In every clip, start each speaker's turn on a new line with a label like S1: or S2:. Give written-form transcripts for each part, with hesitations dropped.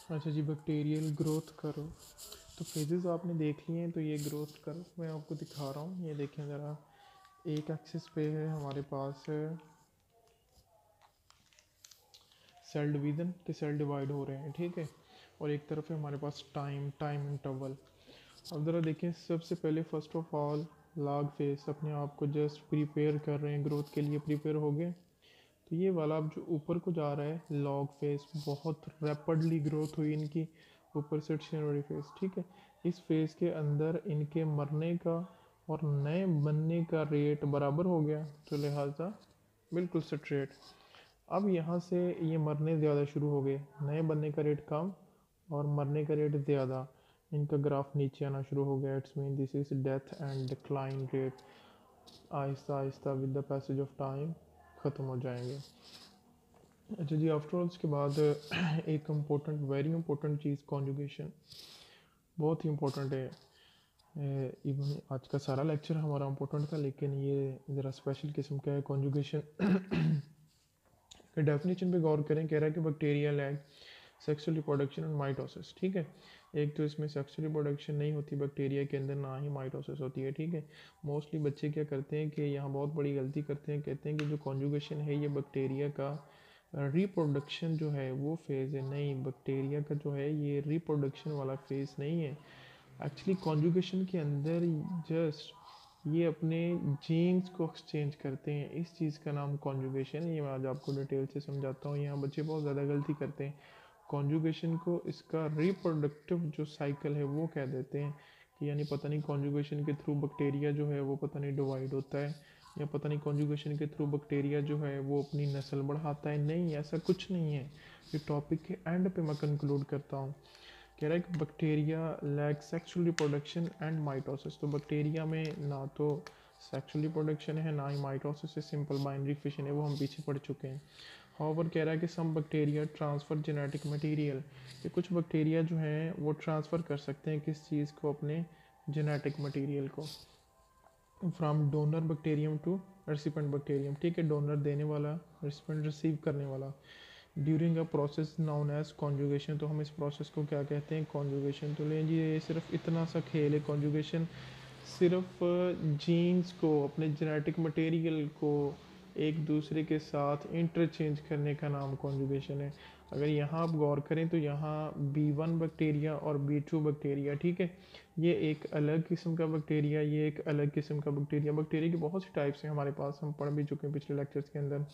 S1: अच्छा जी, bacterial growth करो। तो फेजेस आपने देख लिए हैं, तो ये ग्रोथ करो मैं आपको दिखा रहा हूँ। ये देखें ज़रा, एक एक्सिस पे है हमारे पास सेल डिवीज़न के सेल डिवाइड हो रहे हैं, ठीक है। और एक तरफ है हमारे पास टाइम इंटरवल। अब ज़रा देखें, सबसे पहले first of all log face अपने आप को जस्ट प्रिपेयर कर रहे हैं, ग्रोथ के लिए प्रिपेयर हो गए। तो ये वाला अब जो ऊपर को जा रहा है लॉग फेस, बहुत रैपिडली ग्रोथ हुई इनकी ऊपर से एक्सटेंडरी फेस, ठीक है। इस फेस के अंदर इनके मरने का और नए बनने का रेट बराबर हो गया, तो लिहाजा बिल्कुल स्ट्रेट। अब यहाँ से ये मरने ज़्यादा शुरू हो गए, नए बनने का रेट कम और मरने का रेट ज़्यादा। इनका ग्राफ नीचे आना शुरू हो गया। It's mean this is death and decline rate. Aahista Aahista with the passage of time ख़त्म हो जाएंगे। अच्छा जी, आफ्टर ऑल उसके बाद एक इम्पोर्टेंट, वेरी इंपॉर्टेंट चीज़ कॉन्जुगेशन, बहुत ही इंपॉर्टेंट है। इवन आज का सारा लेक्चर हमारा इंपॉर्टेंट था, लेकिन ये ज़रा स्पेशल किस्म का है कॉन्जुगेशन। डेफिनेशन पे गौर करें, कह रहा है कि bacteria lag sexual reproduction and mitosis, ठीक है। एक तो इसमें सेक्सुअल रिप्रोडक्शन नहीं होती बैक्टीरिया के अंदर, ना ही माइटोसिस होती है, ठीक है। मोस्टली बच्चे क्या करते हैं कि यहाँ बहुत बड़ी गलती करते हैं, कहते हैं कि जो कॉन्जुगेशन है ये बैक्टीरिया का रिप्रोडक्शन जो है वो फेज़ है। नहीं, बैक्टीरिया का जो है ये रिप्रोडक्शन वाला फेज़ नहीं है। एक्चुअली कॉन्जुगेशन के अंदर जस्ट ये अपने जीन्स को एक्सचेंज करते हैं, इस चीज़ का नाम कॉन्जुगेशन है। ये मैं आज आपको डिटेल से समझाता हूँ। यहाँ बच्चे बहुत ज़्यादा गलती करते हैं, कॉन्जुगेशन को इसका रिप्रोडक्टिव जो साइकिल है वो कह देते हैं कि यानी पता नहीं कॉन्जुगेशन के थ्रू बैक्टीरिया जो है वो पता नहीं डिवाइड होता है, या पता नहीं कॉन्जुगेशन के थ्रू बैक्टीरिया जो है वो अपनी नस्ल बढ़ाता है। नहीं, ऐसा कुछ नहीं है। ये टॉपिक के एंड पे मैं कंक्लूड करता हूँ। कह रहा है कि bacteria lack sexual reproduction and mitosis. तो बैक्टीरिया में ना तो सेक्सुअल रिप्रोडक्शन है, ना ही माइटोसिस है, सिंपल बाइनरी फिशन है, वो हम पीछे पढ़ चुके हैं। हाउएवर कह रहा है कि some bacteria transfer genetic material, कि कुछ बैक्टीरिया जो हैं वो ट्रांसफ़र कर सकते हैं किस चीज़ को, अपने जेनेटिक मटेरियल को, from donor bacterium to recipient bacterium, ठीक है। डोनर देने वाला, रेसिपेंट रिसीव करने वाला। During a process known as conjugation. तो हम इस प्रोसेस को क्या कहते हैं, कॉन्जुगेशन। तो लें जी, ये सिर्फ इतना सा खेल है कॉन्जुगेशन, सिर्फ जीन्स को, अपने जेनेटिक मटेरियल को एक दूसरे के साथ इंटरचेंज करने का नाम कॉन्जुगेशन है। अगर यहाँ आप गौर करें तो यहाँ B1 बैक्टीरिया और B2 बैक्टीरिया, ठीक है, ये एक अलग किस्म का बैक्टीरिया, ये एक अलग किस्म का बैक्टीरिया। बैक्टीरिया की बहुत सी टाइप्स हैं हमारे पास, हम पढ़ भी चुके हैं पिछले लेक्चर्स के अंदर।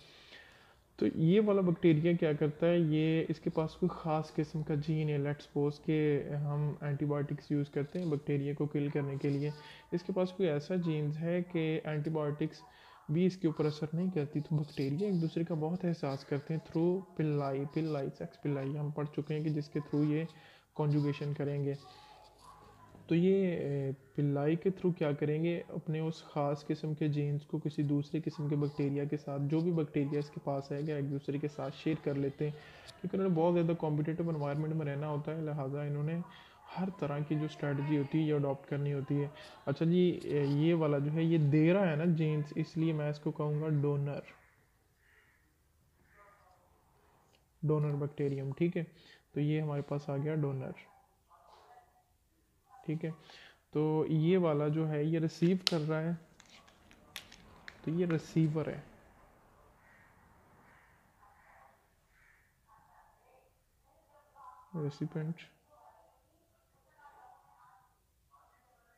S1: तो ये वाला बैक्टीरिया क्या करता है, ये इसके पास कोई ख़ास किस्म का जीन है। लेट्स सपोज के हम एंटीबायोटिक्स यूज़ करते हैं बैक्टीरिया को किल करने के लिए, इसके पास कोई ऐसा जीन्स है कि एंटीबायोटिक्स भी इसके ऊपर असर नहीं करती। तो बैक्टीरिया एक दूसरे का बहुत एहसास करते हैं थ्रू पिल्लाई सेक्स पिल्लाई, हम पढ़ चुके हैं कि जिसके थ्रू ये कॉन्जुगेशन करेंगे। तो ये पिल्लाई के थ्रू क्या करेंगे, अपने उस ख़ास किस्म के जीन्स को किसी दूसरे किस्म के बैक्टीरिया के साथ, जो भी बैक्टीरिया इसके पास है, क्या एक दूसरे के साथ शेयर कर लेते हैं। क्योंकि उन्होंने बहुत ज़्यादा कॉम्पिटिटिव एनवायरनमेंट में रहना होता है, लिहाजा इन्होंने हर तरह की जो स्ट्रेटजी होती है ये अडॉप्ट करनी होती है। अच्छा जी, ये वाला जो है ये दे रहा है ना जीन्स, इसलिए मैं इसको कहूँगा डोनर, डोनर बैक्टीरियम, ठीक है। तो ये हमारे पास आ गया डोनर, ठीक है। तो ये वाला जो है ये रिसीव कर रहा है, तो ये रिसीवर है। रेसिपेंट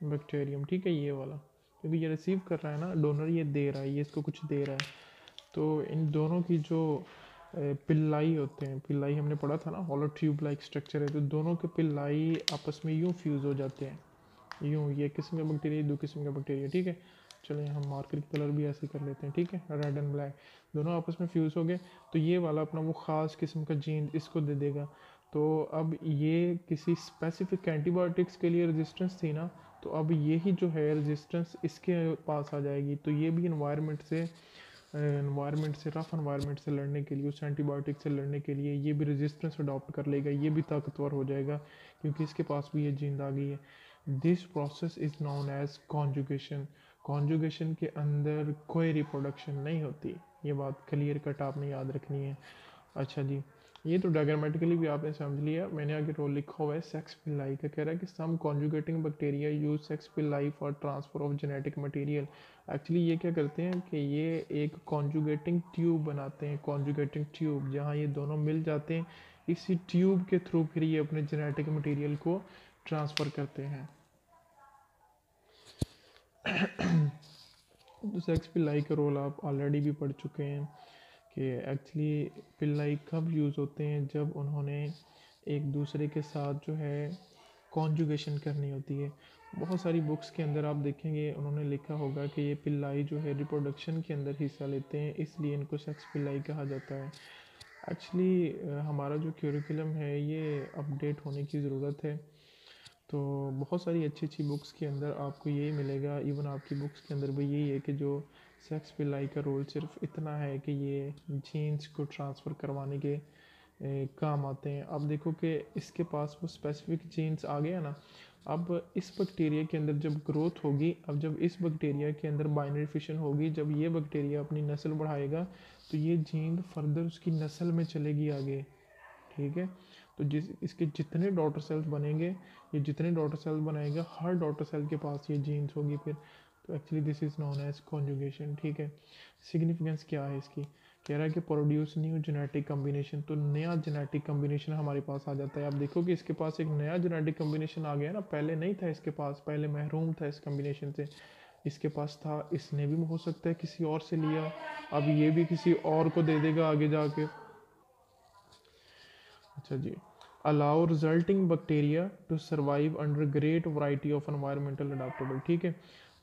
S1: बैक्टीरियम, ठीक है, ये वाला, क्योंकि ये रिसीव कर रहा है ना, डोनर ये दे रहा है, ये इसको कुछ दे रहा है। तो इन दोनों की जो पिल्लाई होते हैं, पिल्लाई हमने पढ़ा था ना, हॉलो ट्यूब लाइक स्ट्रक्चर है, तो दोनों के पिल्लाई आपस में यूँ फ्यूज़ हो जाते हैं, यूँ, ये किस्म का बैक्टीरिया, दो किस्म का बैक्टीरिया, ठीक है। चलिए हम मार्कर की कलर भी ऐसे कर लेते हैं, ठीक है, रेड एंड ब्लैक, दोनों आपस में फ्यूज़ हो गए। तो ये वाला अपना वो ख़ास किस्म का जीन इसको दे देगा। तो अब ये किसी स्पेसिफिक एंटीबायोटिक्स के लिए रेजिस्टेंस थी ना, तो अब यही जो है रेजिस्टेंस इसके पास आ जाएगी। तो ये भी इन्वायरमेंट से, रफ इन्वायरमेंट से लड़ने के लिए, उस एंटीबायोटिक से लड़ने के लिए ये भी रेजिस्टेंस अडॉप्ट कर लेगा, ये भी ताकतवर हो जाएगा, क्योंकि इसके पास भी ये जीन आ गई है। This process is known as conjugation. Conjugation के अंदर कोई रिप्रोडक्शन नहीं होती, ये बात क्लियर कट आपने याद रखनी है। अच्छा जी, ये तो डायग्रामेटिकली भी आपने समझ लिया। मैंने आगे रोल लिखा हुआ है सेक्स पिल्लाई का, कह रहा है कि some conjugating bacteria use sex pili for transfer of genetic material. Actually ये क्या करते हैं कि ये एक कॉन्जुगेटिंग ट्यूब बनाते हैं, कॉन्जुगेटिंग ट्यूब, जहाँ ये दोनों मिल जाते हैं, इसी ट्यूब के थ्रू फिर ये अपने जेनेटिक मटेरियल को ट्रांसफ़र करते हैं। तो सेक्स पिल्लाई का रोल आप ऑलरेडी भी पढ़ चुके हैं कि एक्चुअली पिल्लाई कब यूज़ होते हैं, जब उन्होंने एक दूसरे के साथ जो है कॉन्जुगेशन करनी होती है। बहुत सारी बुक्स के अंदर आप देखेंगे उन्होंने लिखा होगा कि ये पिल्लाई जो है रिप्रोडक्शन के अंदर हिस्सा लेते हैं, इसलिए इनको सेक्स पिल्लाई कहा जाता है। एक्चुअली हमारा जो क्यूरिकुलम है ये अपडेट होने की ज़रूरत है। तो बहुत सारी अच्छी अच्छी बुक्स के अंदर आपको यही मिलेगा, इवन आपकी बुक्स के अंदर भी यही है कि जो सेक्स पिल्लाई का रोल सिर्फ इतना है कि ये जीन्स को ट्रांसफ़र करवाने के काम आते हैं। अब देखो कि इसके पास वो स्पेसिफिक जीन्स आ गया ना, अब इस बैक्टीरिया के अंदर जब ग्रोथ होगी, अब जब इस बैक्टीरिया के अंदर बाइनरी फिशन होगी, जब ये बैक्टीरिया अपनी नस्ल बढ़ाएगा तो ये जीन फर्दर उसकी नस्ल में चलेगी आगे, ठीक है। तो जिस इसके जितने डॉटर सेल्स बनेंगे, ये जितने डॉटर सेल्स बनाएगा, हर डॉटर सेल के पास ये जीन्स होगी फिर। तो actually this is known as conjugation, ठीक है। सिग्निफिकेंस क्या है इसकी, कह रहा है कि प्रोड्यूस न्यू जेनेटिक कम्बिनेशन, तो नया जेनेटिक कम्बिनेशन हमारे पास आ जाता है। आप देखो कि इसके पास एक नया जेनेटिक कम्बिनेशन आ गया ना, पहले नहीं था इसके पास, पहले महरूम था इस कम्बिनेशन से, इसके पास था, इसने भी हो सकता है किसी और से लिया, अब ये भी किसी और को दे देगा आगे जाके। अच्छा जी, allow resulting bacteria to survive under great variety of environmental adaptable, ठीक है।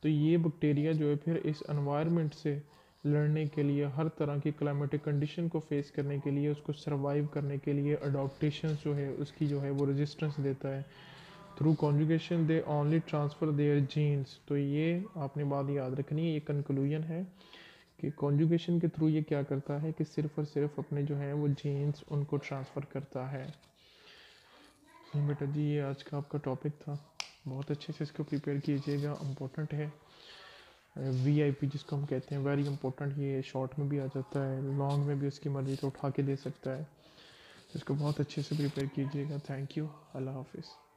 S1: तो ये बैक्टीरिया जो है फिर इस एनवायरनमेंट से लड़ने के लिए, हर तरह की क्लाइमेटिक कंडीशन को फेस करने के लिए, उसको सर्वाइव करने के लिए अडोप्टेशन जो है उसकी जो है वो रेजिस्टेंस देता है। Through conjugation they only transfer their genes, तो ये आपने बात याद रखनी है, ये कंक्लूजन है कि कॉन्जुगेशन के थ्रू ये क्या करता है कि सिर्फ और सिर्फ अपने जो है वो जीन्स उनको ट्रांसफ़र करता है। बेटा जी ये आज का आपका टॉपिक था, बहुत अच्छे से इसको प्रिपेयर कीजिएगा, इम्पोर्टेंट है। वीआईपी जिसको हम कहते हैं, वेरी इंपॉर्टेंट, ये शॉर्ट में भी आ जाता है, लॉन्ग में भी उसकी मर्ज़ी तो उठा के दे सकता है। तो इसको बहुत अच्छे से प्रिपेयर कीजिएगा। थैंक यू, अल्लाह हाफिज़।